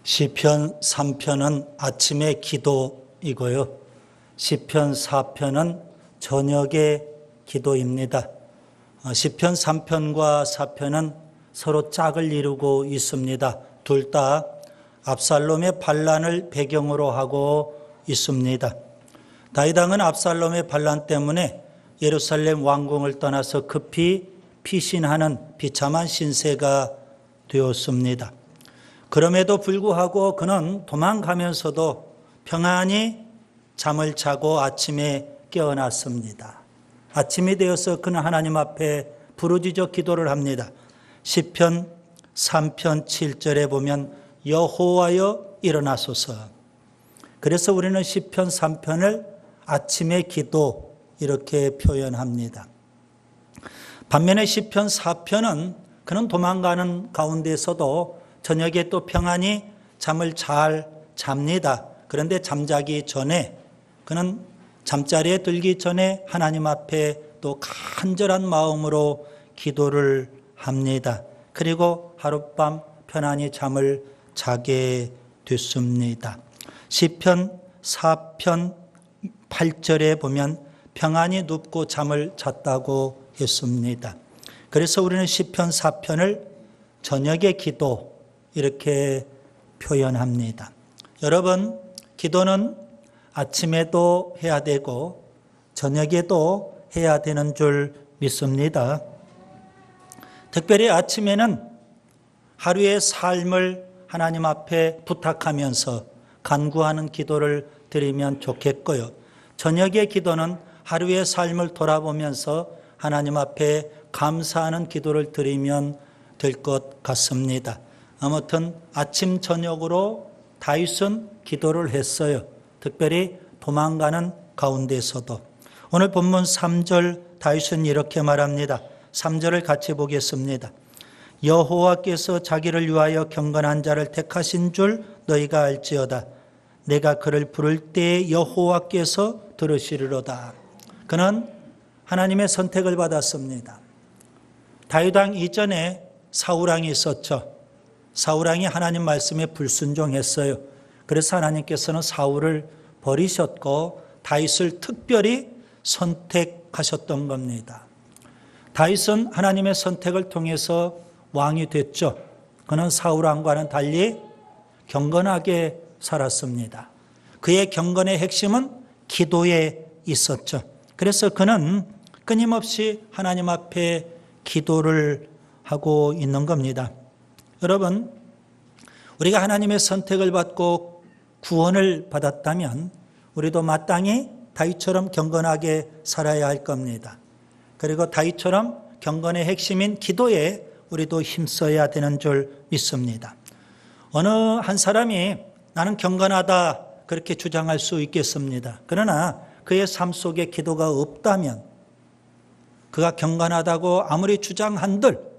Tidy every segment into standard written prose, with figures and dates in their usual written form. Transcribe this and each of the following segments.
시편 3편은 아침의 기도이고요. 시편 4편은 저녁의 기도입니다. 시편 3편과 4편은 서로 짝을 이루고 있습니다. 둘 다 압살롬의 반란을 배경으로 하고 있습니다. 다윗 왕은 압살롬의 반란 때문에 예루살렘 왕궁을 떠나서 급히 피신하는 비참한 신세가 되었습니다. 그럼에도 불구하고 그는 도망가면서도 평안히 잠을 자고 아침에 깨어났습니다. 아침이 되어서 그는 하나님 앞에 부르짖어 기도를 합니다. 시편 3편 7절에 보면 여호와여 일어나소서. 그래서 우리는 시편 3편을 아침의 기도 이렇게 표현합니다. 반면에 시편 4편은 그는 도망가는 가운데서도 저녁에 또 평안히 잠을 잘 잡니다. 그런데 잠자기 전에 그는 잠자리에 들기 전에 하나님 앞에 또 간절한 마음으로 기도를 합니다. 그리고 하룻밤 편안히 잠을 자게 됐습니다. 시편 4편 8절에 보면 평안히 눕고 잠을 잤다고 했습니다. 그래서 우리는 시편 4편을 저녁의 기도 이렇게 표현합니다. 여러분, 기도는 아침에도 해야 되고 저녁에도 해야 되는 줄 믿습니다. 특별히 아침에는 하루의 삶을 하나님 앞에 부탁하면서 간구하는 기도를 드리면 좋겠고요. 저녁의 기도는 하루의 삶을 돌아보면서 하나님 앞에 감사하는 기도를 드리면 될 것 같습니다. 아무튼 아침 저녁으로 다윗은 기도를 했어요. 특별히 도망가는 가운데서도. 오늘 본문 3절 다윗은 이렇게 말합니다. 3절을 같이 보겠습니다. 여호와께서 자기를 위하여 경건한 자를 택하신 줄 너희가 알지어다. 내가 그를 부를 때에 여호와께서 들으시리로다. 그는 하나님의 선택을 받았습니다. 다윗 왕 이전에 사울 왕이 있었죠. 사울 왕이 하나님 말씀에 불순종했어요. 그래서 하나님께서는 사울을 버리셨고 다윗을 특별히 선택하셨던 겁니다. 다윗은 하나님의 선택을 통해서 왕이 됐죠. 그는 사울 왕과는 달리 경건하게 살았습니다. 그의 경건의 핵심은 기도에 있었죠. 그래서 그는 끊임없이 하나님 앞에 기도를 하고 있는 겁니다. 여러분, 우리가 하나님의 선택을 받고 구원을 받았다면 우리도 마땅히 다윗처럼 경건하게 살아야 할 겁니다. 그리고 다윗처럼 경건의 핵심인 기도에 우리도 힘써야 되는 줄 믿습니다. 어느 한 사람이 나는 경건하다 그렇게 주장할 수 있겠습니다. 그러나 그의 삶 속에 기도가 없다면 그가 경건하다고 아무리 주장한들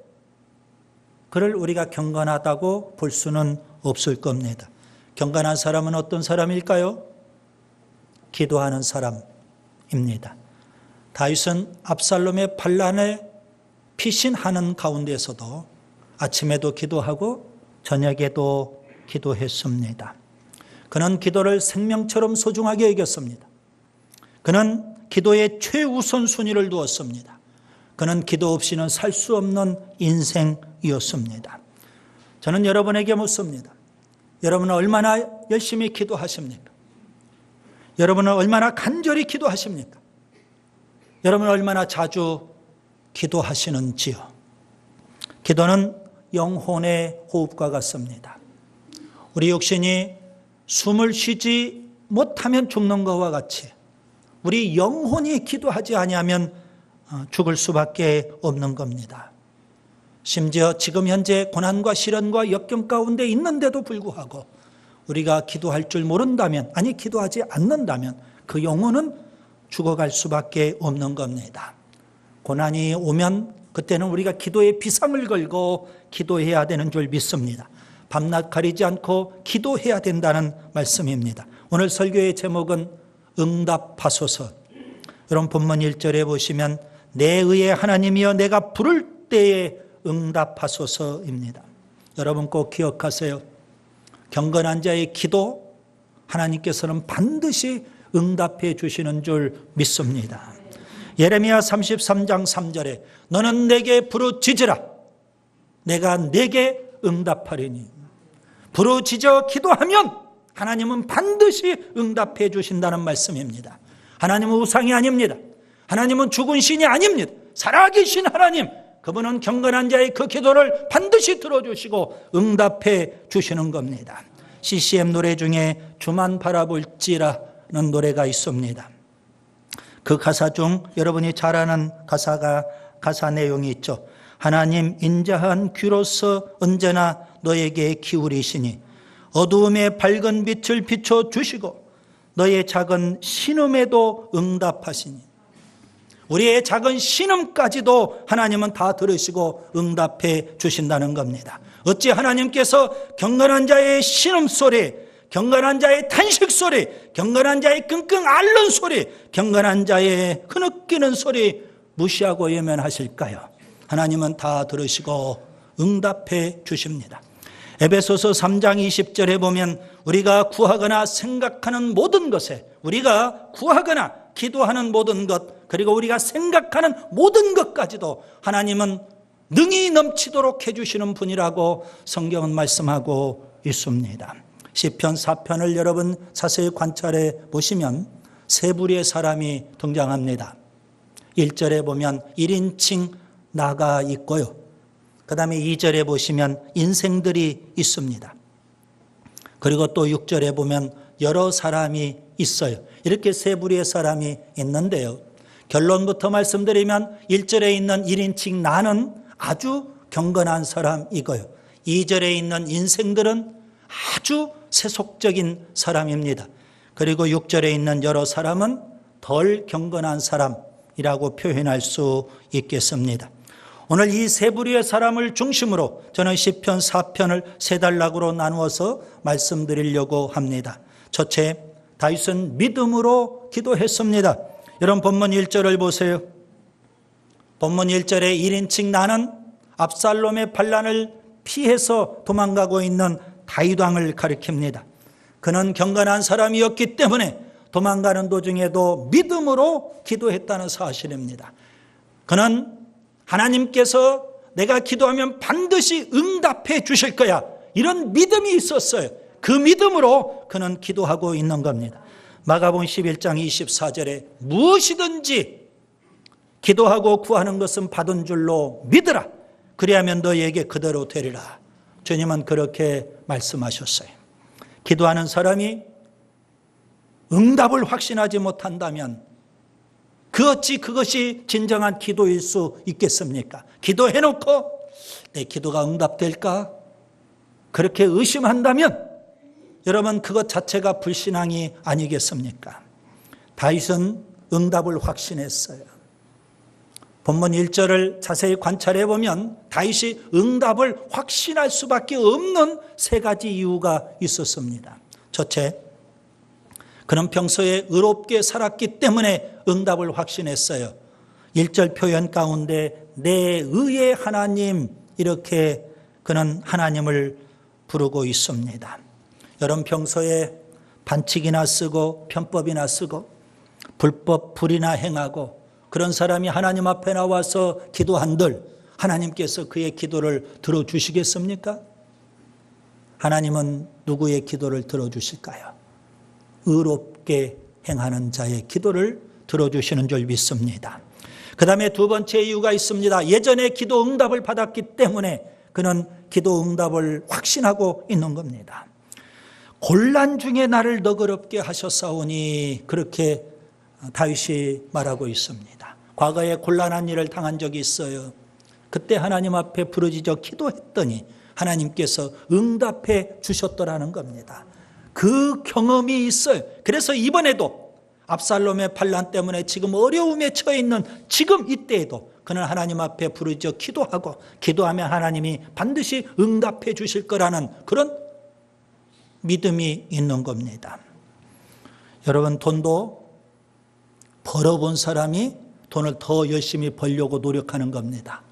그를 우리가 경건하다고 볼 수는 없을 겁니다. 경건한 사람은 어떤 사람일까요? 기도하는 사람입니다. 다윗은 압살롬의 반란을 피신하는 가운데서도 아침에도 기도하고 저녁에도 기도했습니다. 그는 기도를 생명처럼 소중하게 여겼습니다. 그는 기도에 최우선 순위를 두었습니다. 그는 기도 없이는 살 수 없는 인생이었습니다. 저는 여러분에게 묻습니다. 여러분은 얼마나 열심히 기도하십니까? 여러분은 얼마나 간절히 기도하십니까? 여러분은 얼마나 자주 기도하시는지요? 기도는 영혼의 호흡과 같습니다. 우리 육신이 숨을 쉬지 못하면 죽는 것과 같이 우리 영혼이 기도하지 아니하면 죽을 수밖에 없는 겁니다. 심지어 지금 현재 고난과 시련과 역경 가운데 있는데도 불구하고 우리가 기도할 줄 모른다면, 아니 기도하지 않는다면 그 영혼은 죽어갈 수밖에 없는 겁니다. 고난이 오면 그때는 우리가 기도의 비상을 걸고 기도해야 되는 줄 믿습니다. 밤낮 가리지 않고 기도해야 된다는 말씀입니다. 오늘 설교의 제목은 응답하소서. 여러분 본문 1절에 보시면 내 의의 하나님이여 내가 부를 때에 응답하소서입니다. 여러분 꼭 기억하세요. 경건한 자의 기도 하나님께서는 반드시 응답해 주시는 줄 믿습니다. 예레미야 33장 3절에 너는 내게 부르짖으라 내가 내게 응답하리니. 부르짖어 기도하면 하나님은 반드시 응답해 주신다는 말씀입니다. 하나님은 우상이 아닙니다. 하나님은 죽은 신이 아닙니다. 살아계신 하나님, 그분은 경건한 자의 그 기도를 반드시 들어주시고 응답해 주시는 겁니다. CCM 노래 중에 주만 바라볼지라는 노래가 있습니다. 그 가사 중 여러분이 잘 아는 가사 내용이 있죠. 하나님 인자한 귀로서 언제나 너에게 기울이시니 어두움에 밝은 빛을 비춰주시고 너의 작은 신음에도 응답하시니. 우리의 작은 신음까지도 하나님은 다 들으시고 응답해 주신다는 겁니다. 어찌 하나님께서 경건한 자의 신음소리, 경건한 자의 탄식소리, 경건한 자의 끙끙 앓는 소리, 경건한 자의 흐느끼는 소리 무시하고 외면하실까요? 하나님은 다 들으시고 응답해 주십니다. 에베소서 3장 20절에 보면 우리가 구하거나 생각하는 모든 것에, 우리가 구하거나 기도하는 모든 것, 그리고 우리가 생각하는 모든 것까지도 하나님은 능히 넘치도록 해주시는 분이라고 성경은 말씀하고 있습니다. 시편 4편을 여러분 자세히 관찰해 보시면 세 부류의 사람이 등장합니다. 1절에 보면 1인칭 나가 있고요. 그 다음에 2절에 보시면 인생들이 있습니다. 그리고 또 6절에 보면 여러 사람이 있어요. 이렇게 세 부류의 사람이 있는데요. 결론부터 말씀드리면 1절에 있는 1인칭 나는 아주 경건한 사람이고요. 2절에 있는 인생들은 아주 세속적인 사람입니다. 그리고 6절에 있는 여러 사람은 덜 경건한 사람이라고 표현할 수 있겠습니다. 오늘 이 세 부류의 사람을 중심으로 저는 시편 4편을 세 단락으로 나누어서 말씀드리려고 합니다. 첫째, 다윗은 믿음으로 기도했습니다. 여러분 본문 1절을 보세요. 본문 1절에 1인칭 나는 압살롬의 반란을 피해서 도망가고 있는 다윗 왕을 가리킵니다. 그는 경건한 사람이었기 때문에 도망가는 도중에도 믿음으로 기도했다는 사실입니다. 그는 하나님께서 내가 기도하면 반드시 응답해 주실 거야, 이런 믿음이 있었어요. 그 믿음으로 그는 기도하고 있는 겁니다. 마가복음 11장 24절에 무엇이든지 기도하고 구하는 것은 받은 줄로 믿으라. 그리하면 너희에게 그대로 되리라. 주님은 그렇게 말씀하셨어요. 기도하는 사람이 응답을 확신하지 못한다면 그 어찌 그것이 진정한 기도일 수 있겠습니까? 기도해놓고 내 기도가 응답될까? 그렇게 의심한다면 여러분 그것 자체가 불신앙이 아니겠습니까? 다윗은 응답을 확신했어요. 본문 1절을 자세히 관찰해 보면 다윗이 응답을 확신할 수밖에 없는 세 가지 이유가 있었습니다. 첫째, 그는 평소에 의롭게 살았기 때문에 응답을 확신했어요. 1절 표현 가운데 내 의의 하나님, 이렇게 그는 하나님을 부르고 있습니다. 여러분 평소에 반칙이나 쓰고 편법이나 쓰고 불법 불이나 행하고 그런 사람이 하나님 앞에 나와서 기도한들 하나님께서 그의 기도를 들어주시겠습니까? 하나님은 누구의 기도를 들어주실까요? 의롭게 행하는 자의 기도를 들어주시는 줄 믿습니다. 그 다음에 두 번째 이유가 있습니다. 예전에 기도 응답을 받았기 때문에 그는 기도 응답을 확신하고 있는 겁니다. 곤란 중에 나를 너그럽게 하셨사오니, 그렇게 다윗이 말하고 있습니다. 과거에 곤란한 일을 당한 적이 있어요. 그때 하나님 앞에 부르짖어 기도했더니 하나님께서 응답해 주셨더라는 겁니다. 그 경험이 있어요. 그래서 이번에도 압살롬의 반란 때문에 지금 어려움에 처해 있는 지금 이때에도 그는 하나님 앞에 부르짖어 기도하고 기도하면 하나님이 반드시 응답해 주실 거라는 그런 믿음이 있는 겁니다. 여러분 돈도 벌어본 사람이 돈을 더 열심히 벌려고 노력하는 겁니다.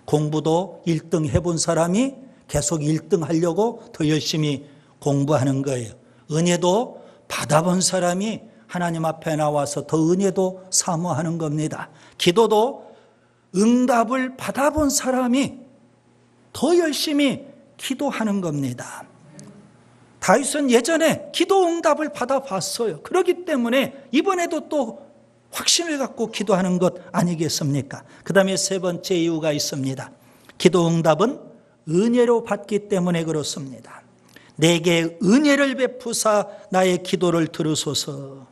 공부도 1등 해본 사람이 계속 1등 하려고 더 열심히 공부하는 거예요. 은혜도 받아본 사람이 하나님 앞에 나와서 더 은혜도 사모하는 겁니다. 기도도 응답을 받아본 사람이 더 열심히 기도하는 겁니다. 다윗은 예전에 기도 응답을 받아봤어요. 그렇기 때문에 이번에도 또 확신을 갖고 기도하는 것 아니겠습니까? 그 다음에 세 번째 이유가 있습니다. 기도 응답은 은혜로 받기 때문에 그렇습니다. 내게 은혜를 베푸사 나의 기도를 들으소서.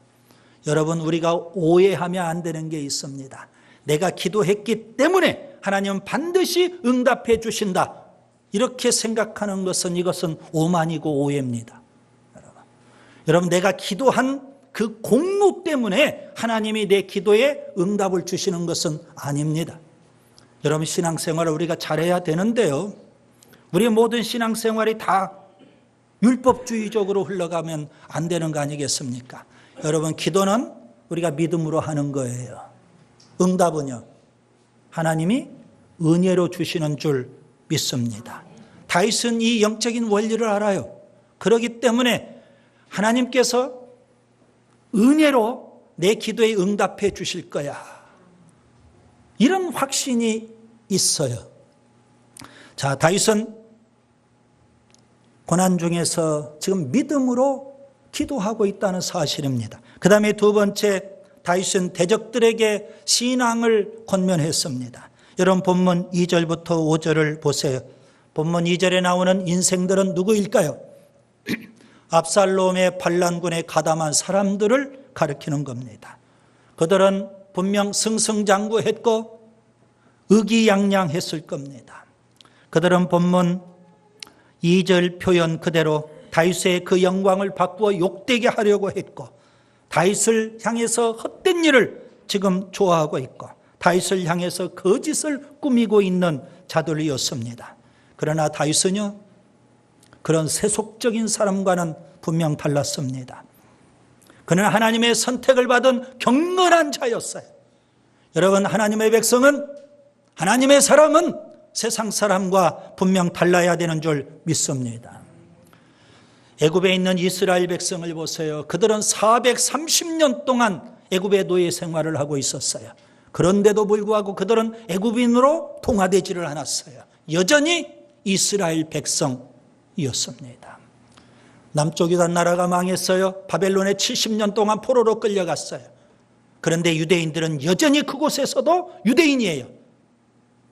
여러분, 우리가 오해하면 안 되는 게 있습니다. 내가 기도했기 때문에 하나님은 반드시 응답해 주신다, 이렇게 생각하는 것은 이것은 오만이고 오해입니다. 여러분, 내가 기도한 그 공로 때문에 하나님이 내 기도에 응답을 주시는 것은 아닙니다. 여러분, 신앙생활을 우리가 잘해야 되는데요, 우리 모든 신앙생활이 다 율법주의적으로 흘러가면 안 되는 거 아니겠습니까? 여러분, 기도는 우리가 믿음으로 하는 거예요. 응답은요, 하나님이 은혜로 주시는 줄 믿습니다. 다윗은 이 영적인 원리를 알아요. 그렇기 때문에 하나님께서 은혜로 내 기도에 응답해 주실 거야, 이런 확신이 있어요. 자, 다윗은 고난 중에서 지금 믿음으로 기도하고 있다는 사실입니다. 그 다음에 두 번째, 다윗은 대적들에게 신앙을 권면했습니다. 여러분, 본문 2절부터 5절을 보세요. 본문 2절에 나오는 인생들은 누구일까요? 압살롬의 반란군에 가담한 사람들을 가리키는 겁니다. 그들은 분명 승승장구했고 의기양양했을 겁니다. 그들은 본문 2절 표현 그대로 다윗의 그 영광을 바꾸어 욕되게 하려고 했고, 다윗을 향해서 헛된 일을 지금 좋아하고 있고, 다윗을 향해서 거짓을 꾸미고 있는 자들이었습니다. 그러나 다윗은요, 그런 세속적인 사람과는 분명 달랐습니다. 그는 하나님의 선택을 받은 경건한 자였어요. 여러분, 하나님의 백성은, 하나님의 사람은 세상 사람과 분명 달라야 되는 줄 믿습니다. 애굽에 있는 이스라엘 백성을 보세요. 그들은 430년 동안 애굽의 노예 생활을 하고 있었어요. 그런데도 불구하고 그들은 애굽인으로 통화되지를 않았어요. 여전히 이스라엘 백성이었습니다. 남쪽 유다 나라가 망했어요. 바벨론에 70년 동안 포로로 끌려갔어요. 그런데 유대인들은 여전히 그곳에서도 유대인이에요.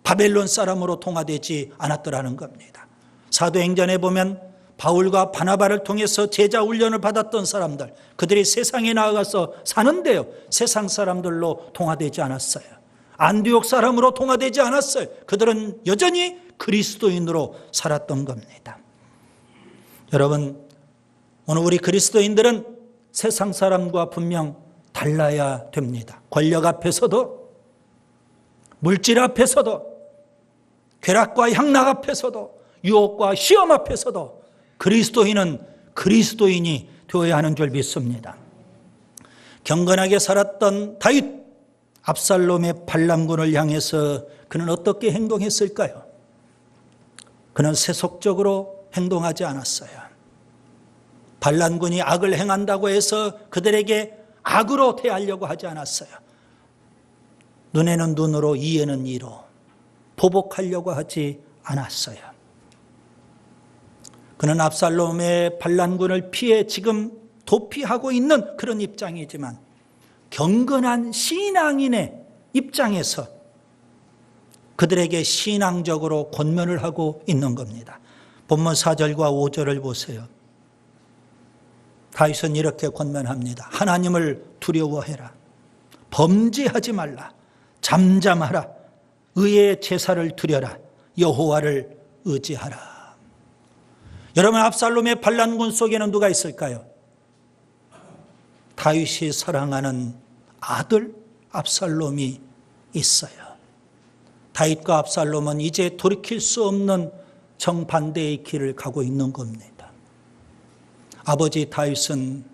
바벨론 사람으로 통화되지 않았더라는 겁니다. 사도행전에 보면 바울과 바나바를 통해서 제자 훈련을 받았던 사람들, 그들이 세상에 나아가서 사는데요, 세상 사람들로 통화되지 않았어요. 안디옥 사람으로 통화되지 않았어요. 그들은 여전히 그리스도인으로 살았던 겁니다. 여러분, 오늘 우리 그리스도인들은 세상 사람과 분명 달라야 됩니다. 권력 앞에서도, 물질 앞에서도, 쾌락과 향락 앞에서도, 유혹과 시험 앞에서도 그리스도인은 그리스도인이 되어야 하는 줄 믿습니다. 경건하게 살았던 다윗, 압살롬의 반란군을 향해서 그는 어떻게 행동했을까요? 그는 세속적으로 행동하지 않았어요. 반란군이 악을 행한다고 해서 그들에게 악으로 대하려고 하지 않았어요. 눈에는 눈으로, 이에는 이로 보복하려고 하지 않았어요. 그는 압살롬의 반란군을 피해 지금 도피하고 있는 그런 입장이지만, 경건한 신앙인의 입장에서 그들에게 신앙적으로 권면을 하고 있는 겁니다. 본문 4절과 5절을 보세요. 다윗은 이렇게 권면합니다. 하나님을 두려워해라. 범죄하지 말라. 잠잠하라. 의의 제사를 드려라. 여호와를 의지하라. 여러분, 압살롬의 반란군 속에는 누가 있을까요? 다윗이 사랑하는 아들 압살롬이 있어요. 다윗과 압살롬은 이제 돌이킬 수 없는 정반대의 길을 가고 있는 겁니다. 아버지 다윗은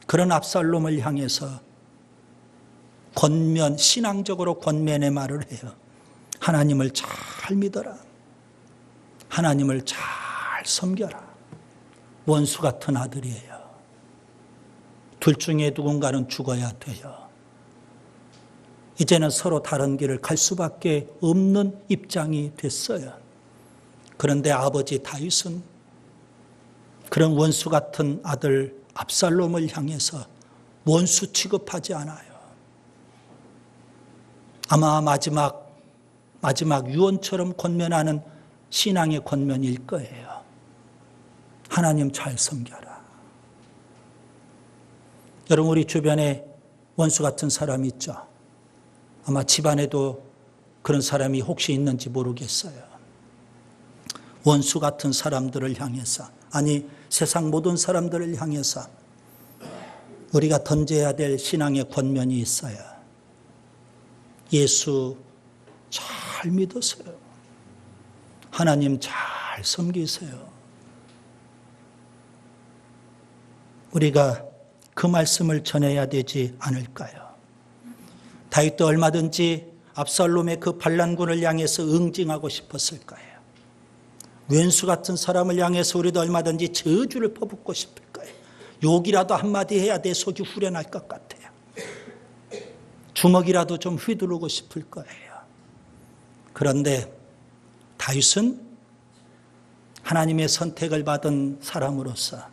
그런 압살롬을 향해서 권면, 신앙적으로 권면의 말을 해요. 하나님을 잘 믿어라. 하나님을 잘 섬겨라. 원수 같은 아들이에요. 둘 중에 누군가는 죽어야 돼요. 이제는 서로 다른 길을 갈 수밖에 없는 입장이 됐어요. 그런데 아버지 다윗은 그런 원수 같은 아들 압살롬을 향해서 원수 취급하지 않아요. 아마 마지막 유언처럼 권면하는 신앙의 권면일 거예요. 하나님 잘 섬겨라. 여러분, 우리 주변에 원수 같은 사람이 있죠. 아마 집안에도 그런 사람이 혹시 있는지 모르겠어요. 원수 같은 사람들을 향해서, 아니 세상 모든 사람들을 향해서 우리가 던져야 될 신앙의 권면이 있어요. 예수 잘 믿으세요. 하나님 잘 섬기세요. 우리가 그 말씀을 전해야 되지 않을까요? 다윗도 얼마든지 압살롬의 그 반란군을 향해서 응징하고 싶었을 거예요. 왼수 같은 사람을 향해서 우리도 얼마든지 저주를 퍼붓고 싶을 거예요. 욕이라도 한마디 해야 내 속이 후련할 것 같아요. 주먹이라도 좀 휘두르고 싶을 거예요. 그런데 다윗은 하나님의 선택을 받은 사람으로서,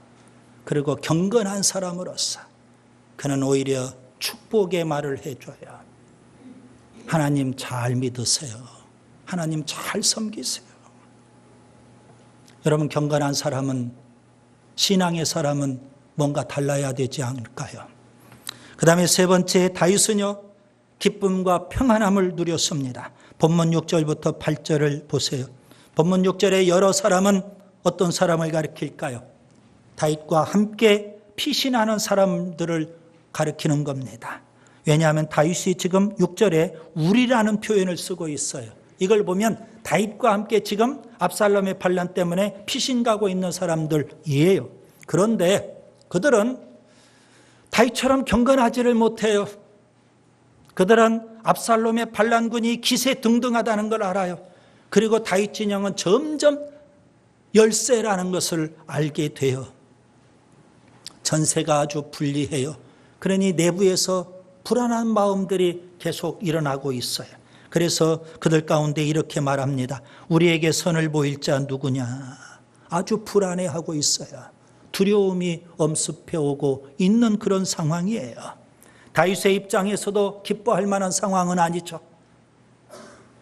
그리고 경건한 사람으로서 그는 오히려 축복의 말을 해줘요. 하나님 잘 믿으세요. 하나님 잘 섬기세요. 여러분, 경건한 사람은, 신앙의 사람은 뭔가 달라야 되지 않을까요? 그 다음에 세 번째, 다윗은요, 기쁨과 평안함을 누렸습니다. 본문 6절부터 8절을 보세요. 본문 6절에 여러 사람은 어떤 사람을 가리킬까요? 다윗과 함께 피신하는 사람들을 가리키는 겁니다. 왜냐하면 다윗이 지금 6절에 우리라는 표현을 쓰고 있어요. 이걸 보면 다윗과 함께 지금 압살롬의 반란 때문에 피신 가고 있는 사람들이에요. 그런데 그들은 다윗처럼 경건하지를 못해요. 그들은 압살롬의 반란군이 기세등등하다는 걸 알아요. 그리고 다윗 진영은 점점 열세라는 것을 알게 돼요. 전세가 아주 불리해요. 그러니 내부에서 불안한 마음들이 계속 일어나고 있어요. 그래서 그들 가운데 이렇게 말합니다. 우리에게 선을 보일 자 누구냐? 아주 불안해하고 있어요. 두려움이 엄습해 오고 있는 그런 상황이에요. 다윗의 입장에서도 기뻐할 만한 상황은 아니죠.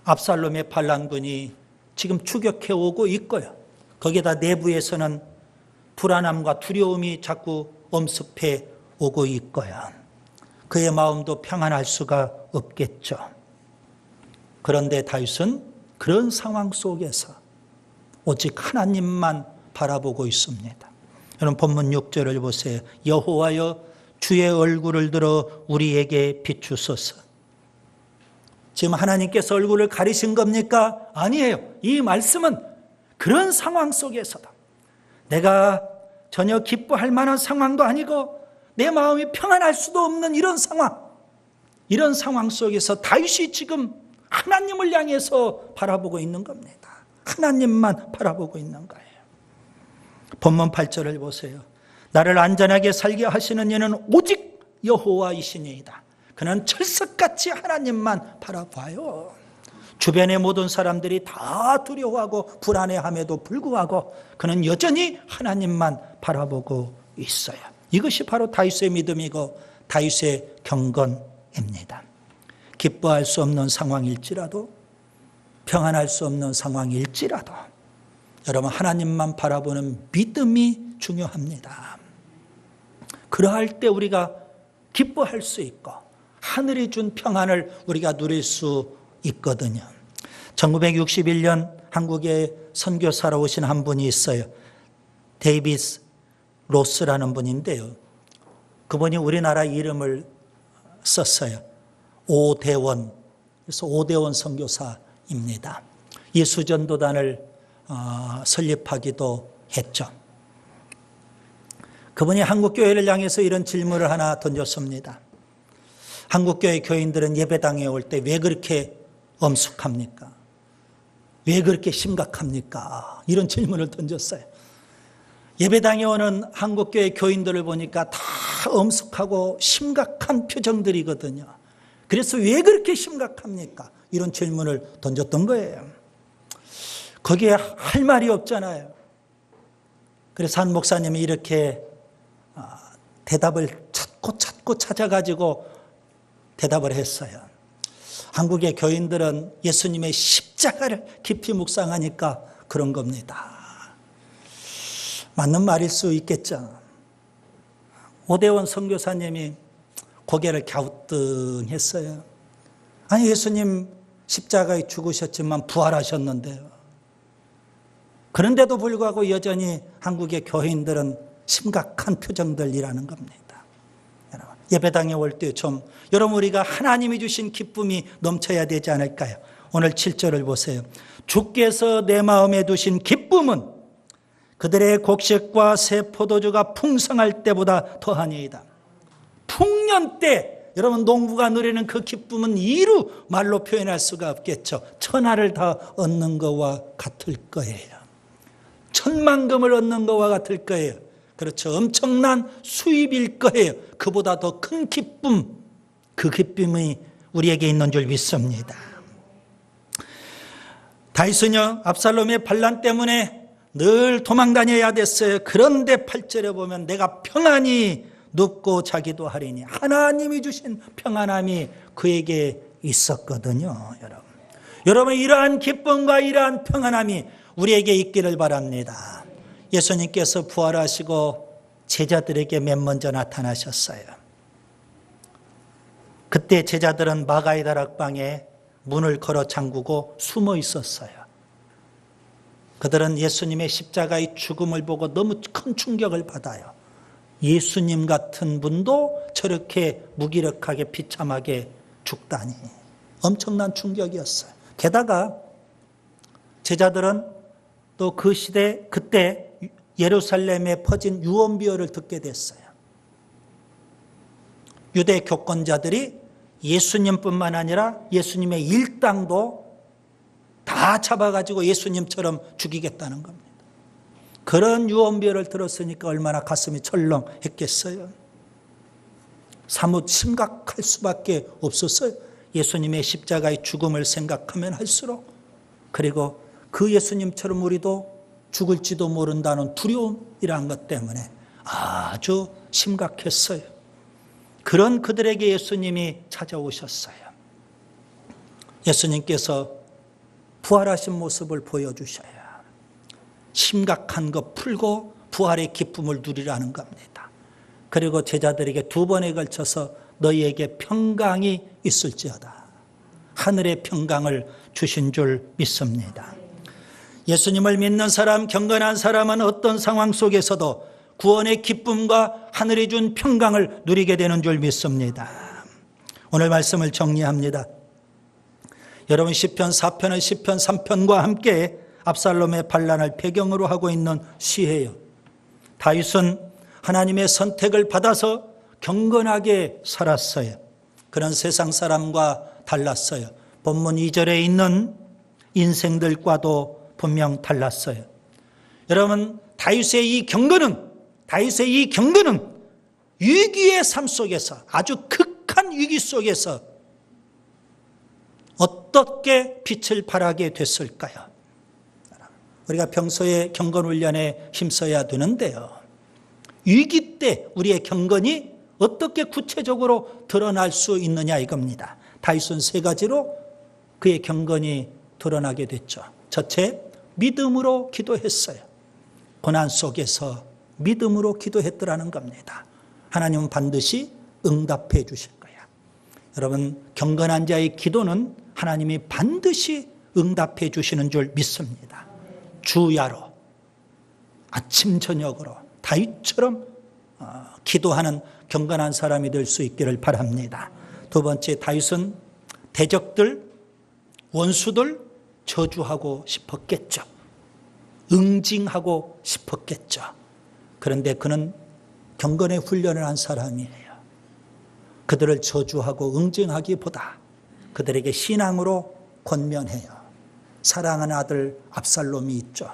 압살롬의 반란군이 지금 추격해 오고 있고요. 거기에다 내부에서는 불안함과 두려움이 자꾸 엄습해 오고 있고요. 그의 마음도 평안할 수가 없겠죠. 그런데 다윗은 그런 상황 속에서 오직 하나님만 바라보고 있습니다. 여러분, 본문 6절을 보세요. 여호와여, 주의 얼굴을 들어 우리에게 비추소서. 지금 하나님께서 얼굴을 가리신 겁니까? 아니에요. 이 말씀은 그런 상황 속에서도, 내가 전혀 기뻐할 만한 상황도 아니고 내 마음이 평안할 수도 없는 이런 상황 속에서 다윗이 지금 하나님을 향해서 바라보고 있는 겁니다. 하나님만 바라보고 있는 거예요. 본문 8절을 보세요. 나를 안전하게 살게 하시는 이는 오직 여호와이시니이다. 그는 철석같이 하나님만 바라봐요. 주변의 모든 사람들이 다 두려워하고 불안해함에도 불구하고 그는 여전히 하나님만 바라보고 있어요. 이것이 바로 다윗의 믿음이고 다윗의 경건입니다. 기뻐할 수 없는 상황일지라도, 평안할 수 없는 상황일지라도 여러분, 하나님만 바라보는 믿음이 중요합니다. 그러할 때 우리가 기뻐할 수 있고 하늘이 준 평안을 우리가 누릴 수 있거든요. 1961년 한국에 선교사로 오신 한 분이 있어요. 데이비스 로스라는 분인데요. 그분이 우리나라 이름을 썼어요. 오대원. 그래서 오대원 선교사입니다. 예수전도단을 설립하기도 했죠. 그분이 한국교회를 향해서 이런 질문을 하나 던졌습니다. 한국교회 교인들은 예배당에 올 때 왜 그렇게 엄숙합니까? 왜 그렇게 심각합니까? 이런 질문을 던졌어요. 예배당에 오는 한국교회 교인들을 보니까 다 엄숙하고 심각한 표정들이거든요. 그래서 왜 그렇게 심각합니까? 이런 질문을 던졌던 거예요. 거기에 할 말이 없잖아요. 그래서 한 목사님이 이렇게 대답을 찾고 찾아가지고 대답을 했어요. 한국의 교인들은 예수님의 십자가를 깊이 묵상하니까 그런 겁니다. 맞는 말일 수 있겠죠. 오대원 선교사님이 고개를 갸우뚱했어요. 아니, 예수님 십자가에 죽으셨지만 부활하셨는데요. 그런데도 불구하고 여전히 한국의 교인들은 심각한 표정들이라는 겁니다. 예배당에 올 때 좀 여러분, 우리가 하나님이 주신 기쁨이 넘쳐야 되지 않을까요? 오늘 7절을 보세요. 주께서 내 마음에 두신 기쁨은 그들의 곡식과 새 포도주가 풍성할 때보다 더하니이다. 풍년 때 여러분, 농부가 누리는 그 기쁨은 이루 말로 표현할 수가 없겠죠. 천하를 다 얻는 것과 같을 거예요. 천만금을 얻는 것과 같을 거예요. 그렇죠. 엄청난 수입일 거예요. 그보다 더 큰 기쁨, 그 기쁨이 우리에게 있는 줄 믿습니다. 다윗은요, 압살롬의 반란 때문에 늘 도망다녀야 됐어요. 그런데 8절에 보면 내가 평안히 눕고 자기도 하리니, 하나님이 주신 평안함이 그에게 있었거든요. 여러분, 이러한 기쁨과 이러한 평안함이 우리에게 있기를 바랍니다. 예수님께서 부활하시고 제자들에게 맨 먼저 나타나셨어요. 그때 제자들은 마가의 다락방에 문을 걸어 잠그고 숨어 있었어요. 그들은 예수님의 십자가의 죽음을 보고 너무 큰 충격을 받아요. 예수님 같은 분도 저렇게 무기력하게 비참하게 죽다니 엄청난 충격이었어요. 게다가 제자들은 또 그 시대, 그때 예루살렘에 퍼진 유언비어를 듣게 됐어요. 유대 교권자들이 예수님뿐만 아니라 예수님의 일당도 다 잡아가지고 예수님처럼 죽이겠다는 겁니다. 그런 유언비어를 들었으니까 얼마나 가슴이 철렁했겠어요. 사뭇 심각할 수밖에 없었어요. 예수님의 십자가의 죽음을 생각하면 할수록, 그리고 그 예수님처럼 우리도 죽을지도 모른다는 두려움이란 것 때문에 아주 심각했어요. 그런 그들에게 예수님이 찾아오셨어요. 예수님께서 부활하신 모습을 보여주셔야 심각한 것 풀고 부활의 기쁨을 누리라는 겁니다. 그리고 제자들에게 두 번에 걸쳐서 너희에게 평강이 있을지어다, 하늘의 평강을 주신 줄 믿습니다. 예수님을 믿는 사람, 경건한 사람은 어떤 상황 속에서도 구원의 기쁨과 하늘이 준 평강을 누리게 되는 줄 믿습니다. 오늘 말씀을 정리합니다. 여러분, 시편 4편은 시편 3편과 함께 압살롬의 반란을 배경으로 하고 있는 시예요. 다윗은 하나님의 선택을 받아서 경건하게 살았어요. 그런 세상 사람과 달랐어요. 본문 2절에 있는 인생들과도 분명 달랐어요. 여러분, 다윗의 이 경건은 위기의 삶 속에서, 아주 극한 위기 속에서 어떻게 빛을 발하게 됐을까요? 우리가 평소에 경건 훈련에 힘써야 되는데요, 위기 때 우리의 경건이 어떻게 구체적으로 드러날 수 있느냐 이겁니다. 다윗은 세 가지로 그의 경건이 드러나게 됐죠. 첫째, 믿음으로 기도했어요. 고난 속에서 믿음으로 기도했더라는 겁니다. 하나님은 반드시 응답해 주실 거야. 여러분, 경건한 자의 기도는 하나님이 반드시 응답해 주시는 줄 믿습니다. 주야로, 아침 저녁으로 다윗처럼 기도하는 경건한 사람이 될 수 있기를 바랍니다. 두 번째, 다윗은 대적들, 원수들 저주하고 싶었겠죠. 응징하고 싶었겠죠. 그런데 그는 경건의 훈련을 한 사람이에요. 그들을 저주하고 응징하기보다 그들에게 신앙으로 권면해요. 사랑하는 아들 압살롬이 있죠.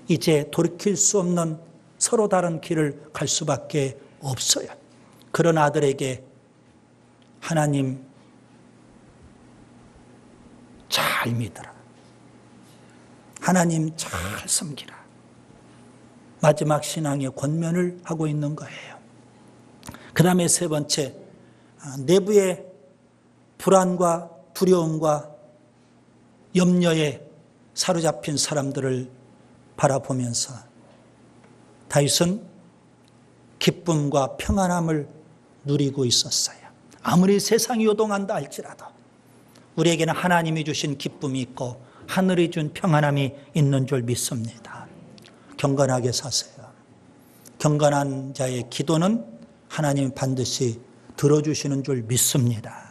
이제 돌이킬 수 없는 서로 다른 길을 갈 수밖에 없어요. 그런 아들에게 하나님 잘 믿어라. 하나님 잘 섬기라. 마지막 신앙의 권면을 하고 있는 거예요. 그 다음에 세 번째, 내부의 불안과 두려움과 염려에 사로잡힌 사람들을 바라보면서 다윗은 기쁨과 평안함을 누리고 있었어요. 아무리 세상이 요동한다 할지라도 우리에게는 하나님이 주신 기쁨이 있고 하늘이 준 평안함이 있는 줄 믿습니다. 경건하게 사세요. 경건한 자의 기도는 하나님이 반드시 들어주시는 줄 믿습니다.